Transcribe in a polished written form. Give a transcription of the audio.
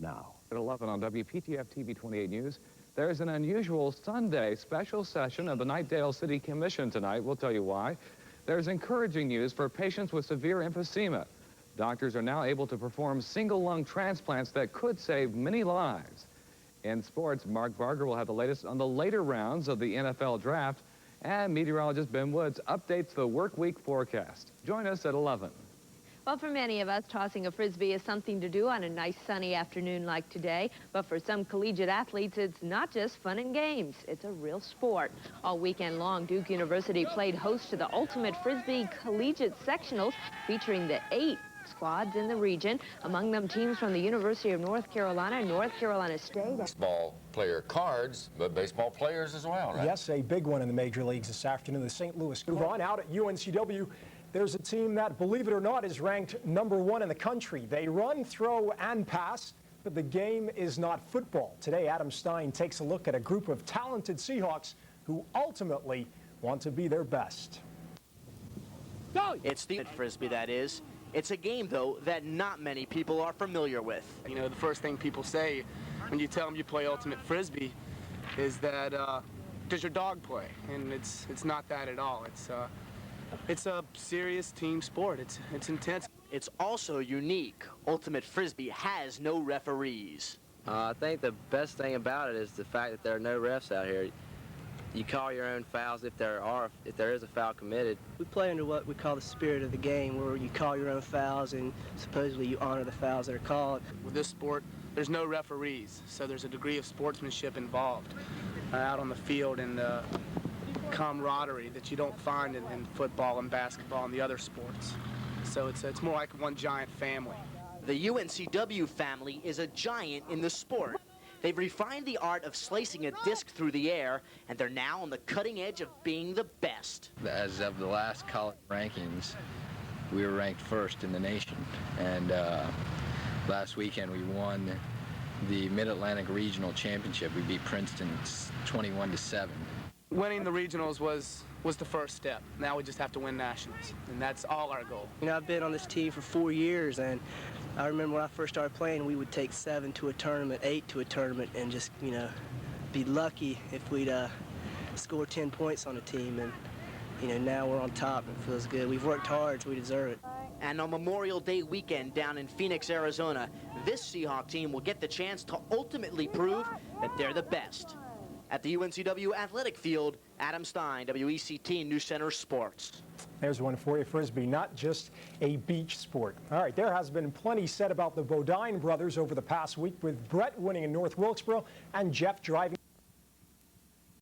now. At 11 on WPTF TV 28 News, there's an unusual Sunday special session of the Knightdale City Commission tonight. We'll tell you why. There's encouraging news for patients with severe emphysema. Doctors are now able to perform single lung transplants that could save many lives. In sports, Mark Barger will have the latest on the later rounds of the NFL draft, and meteorologist Ben Woods updates the work week forecast. Join us at 11. Well, for many of us, tossing a Frisbee is something to do on a nice sunny afternoon like today. But for some collegiate athletes, it's not just fun and games. It's a real sport. All weekend long, Duke University played host to the Ultimate Frisbee Collegiate Sectionals, featuring the 8 squads in the region, among them teams from the University of North Carolina, North Carolina State. Baseball player cards, but baseball players as well, right? Yes, a big one in the major leagues this afternoon. The St. Louis move on out at UNCW. There's a team that, believe it or not, is ranked #1 in the country. They run, throw, and pass, but the game is not football. Today, Adam Stein takes a look at a group of talented Seahawks who ultimately want to be their best. It's the Frisbee, that is. It's a game, though, that not many people are familiar with. You know, the first thing people say when you tell them you play Ultimate Frisbee is that, does your dog play? And it's not that at all. It's a serious team sport. It's intense. It's also unique. Ultimate Frisbee has no referees. I think the best thing about it is the fact that there are no refs out here. You call your own fouls if there is a foul committed. We play under what we call the spirit of the game, where you call your own fouls and supposedly you honor the fouls that are called. With this sport, there's no referees, so there's a degree of sportsmanship involved out on the field, and camaraderie that you don't find in football and basketball and the other sports. So it's more like one giant family. The UNCW family is a giant in the sport. They've refined the art of slicing a disc through the air, and they're now on the cutting edge of being the best. As of the last college rankings, we were ranked first in the nation. And last weekend we won the Mid-Atlantic Regional Championship. We beat Princeton 21-7. Winning the regionals was the first step. Now we just have to win nationals, and that's all our goal. You know, I've been on this team for 4 years, and I remember when I first started playing, we would take 7 to a tournament, 8 to a tournament, and just, you know, be lucky if we'd score 10 points on a team. And, you know, now we're on top, and it feels good. We've worked hard, so we deserve it. And on Memorial Day weekend down in Phoenix, Arizona, this Seahawk team will get the chance to ultimately prove that they're the best. At the UNCW Athletic Field, Adam Stein, WECT News Center Sports. There's one for you, Frisbee, not just a beach sport. All right, there has been plenty said about the Bodine brothers over the past week, with Brett winning in North Wilkesboro and Jeff driving